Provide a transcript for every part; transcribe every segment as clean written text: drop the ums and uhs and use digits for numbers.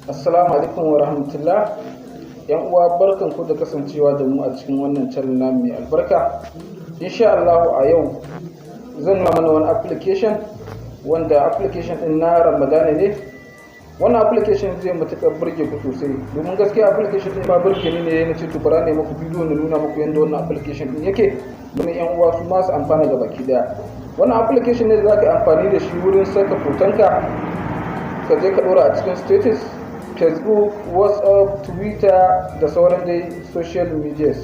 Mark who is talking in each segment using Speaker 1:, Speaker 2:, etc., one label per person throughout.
Speaker 1: Assalamu alaikum wa rahmatullah. Yan uwa barkanku da kasancewa da mu a cikin wannan channel na mai albarka. Insha Allah a yau zan nuna mana wani application wanda application din na Ramadana ne. Wannan application zai matuƙar burge ku sosai domin gaskiya application din ba burge ni ne na ce to bara ne muku bidiyo na nuna muku yadda wannan application din yake domin yan uwa su ma su amfana ga baki daya. Wannan application ne da zaka amfani da shi wurin saka hotonka ka je ka dora a cikin status Facebook, WhatsApp, Twitter da sauran dai social medias.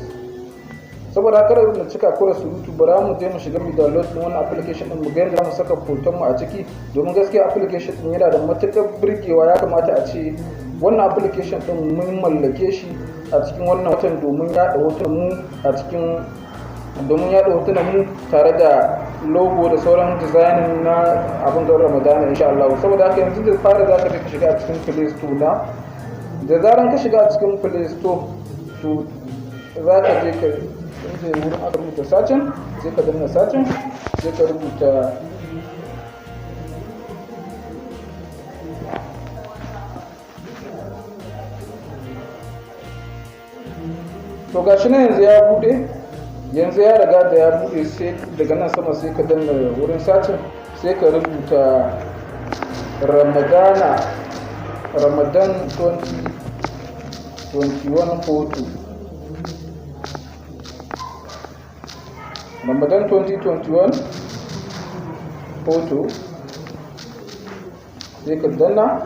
Speaker 1: Saboda haka da cika kura surutu bara mu je mu shiga mu download din wannan application din mu ga yadda mu saka hoton mu a ciki domin gaskiya application din yana da matuƙar burgewa. Ya kamata a ce wannan application din mun mallake shi a cikin wannan watan domin yaɗa hoton mu a cikin hotunan mu tare da logo da sauran designing na abin da Ramadana insha Allah. Saboda haka yanzu da fara za ka shiga a cikin Play Store na. Da zaran ka shiga a cikin Play Store to za ka je ka inda wurin aka rubuta searching, sai ka danna searching, sai ka rubuta to gashi nan yanzu ya riga da ya bude. Sai daga nan sama sai ka danna wurin searching, sai ka rubuta Ramadan 2021 photo. Ramadan 2021 photo, sai ka danna.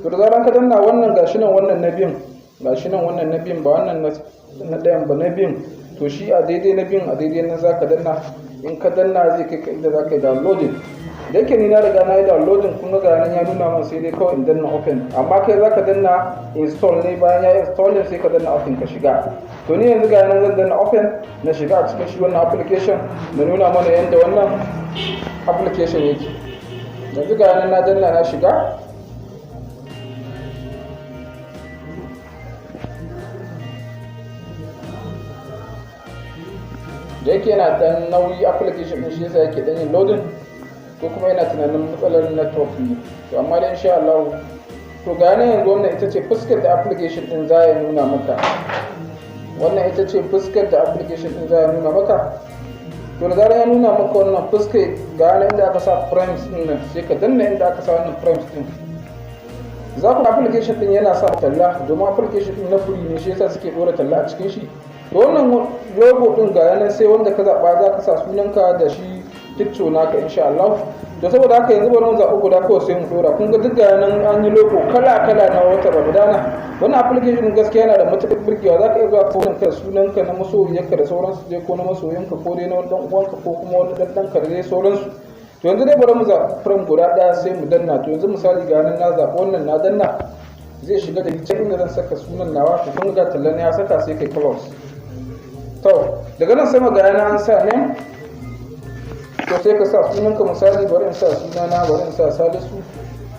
Speaker 1: To da zaran ka danna wannan gashi nan wannan na biyun ba wannan na ɗayan ba, na biyun to shi a daidai na biyun a daidai na za ka danna. In ka danna zai kai ka inda za ka yi downloading. Da yake ni na riga na yi downloading kun ga nan ya nuna min sai dai kawai in danna open, amma kai za ka danna install ne. Bayan ya installing sai ka danna open ka shiga. To ni yanzu ga nan zan danna open na shiga a cikin shi wannan application na nuna mana yadda wannan application yake. Yanzu ga nan na danna na shiga. Da yake yana dan nauyi application din shi yasa yake dan yin loading ko kuma yana tunanin matsalar network ne. To amma dai insha Allah to ga nan yanzu wannan ita ce fuskar da application din za ya nuna maka. Wannan ita ce fuskar da application din za ya nuna maka. To da zarar ya nuna maka wannan fuskar ga nan inda aka sa frames din nan sai ka danna inda aka sa wannan frames din. Za ku application din yana sa talla domin application din na free ne shi yasa suke dora talla a cikin shi. To wannan logo din ga yanan sai wanda ka zaba za ka sa sunanka da shi picture naka insha Allah. To saboda haka yanzu bari mu zaɓi guda kawai sai mu dora. Kun ga duk ga yanan an yi logo kala na wata Ramadana. Wannan application gaskiya yana da matuƙar burgewa. Za ka iya zuwa kawai ka sunanka na masoyiyarka da sauransu dai, ko na masoyinka ko dai na wani dan uwanka ko kuma wani dan ɗanka da dai sauransu. To yanzu dai bari mu zaɓi frame guda ɗaya sai mu danna. To yanzu misali ga nan na zaɓi wannan na danna, zai shiga da can inda zan saka sunan nawa. To kun ga tallan ya saka sai kai close. To daga nan sama ga yana an sa name, to sai ka sa sunanka misali bari in sa sunana, bari in sa Salisu,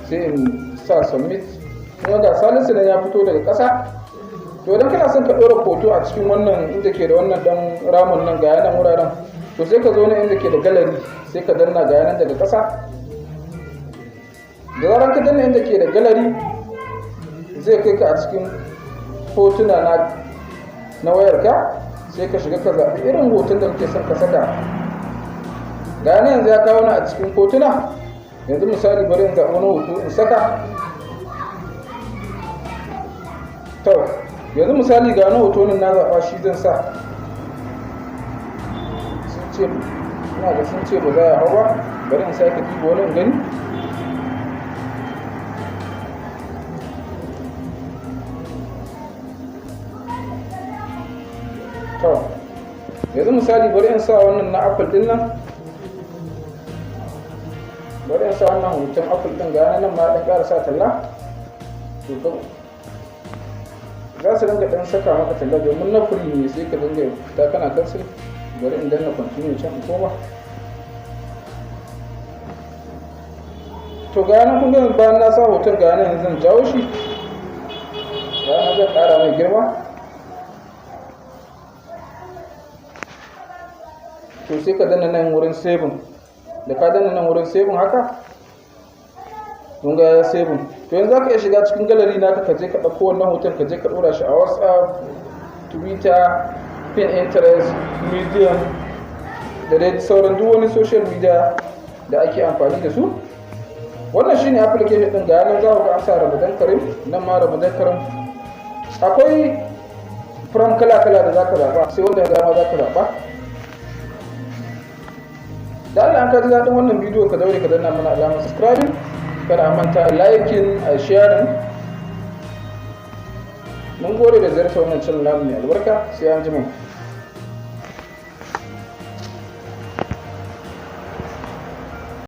Speaker 1: sai in sa submit. Kuma ga Salisu nan ya fito daga ƙasa. To idan kana son ka ɗora hoto a cikin wannan inda ke da wannan dan ramin nan ga yanan wuraren, to sai ka zo nan inda ke da gallery sai ka danna ga yanan daga ƙasa. Da zaran ka danna inda ke da gallery zai kai ka a cikin hotuna na wayarka. Sai ka shiga ka zaɓi irin hoton da kake son ka saka. Ga nan yanzu ya kawo ni a cikin hotuna. Yanzu misali bari in zaɓi wani hoto in saka. To yanzu misali ga wani hoto nan na zaɓa shi zan sa. Sun ce ba za a hau ba. Bari in sake duba wani in gani. To yanzu misali bari in sa wannan na apple din nan. Bari in sa wannan hoton apple din ga nan ma dan ƙara sa talla. To za su dinga dan saka maka talla domin na free ne sai ka dinga ta kana cancel. Bari in danna continue can in koma. To ga nan kun ga bayan na sa hoton ga nan zan jawo shi. Ga nan zan ƙara mai girma. to sai ka danna nan wurin saving. Da ka danna nan wurin saving haka mun ga ya save. To yanzu zaka iya shiga cikin gallery naka ka je ka dauko wannan hoton ka je ka dora shi a WhatsApp, Twitter, Pinterest, Medium da dai sauran duk wani social media da ake amfani da su. Wannan shine application din, ga nan za ku ga an sa Ramadan Karim, nan ma Ramadan Karim. Akwai from kala-kala da zaka zaba, sai wanda ga ma zaka zaba. Da Allah an ka ji daɗin wannan bidiyo ka daure ka danna mana alamar subscribing, kada a manta liking a sharing. Mun gode da ziyartar wannan channel namu mai albarka, sai an ji mu.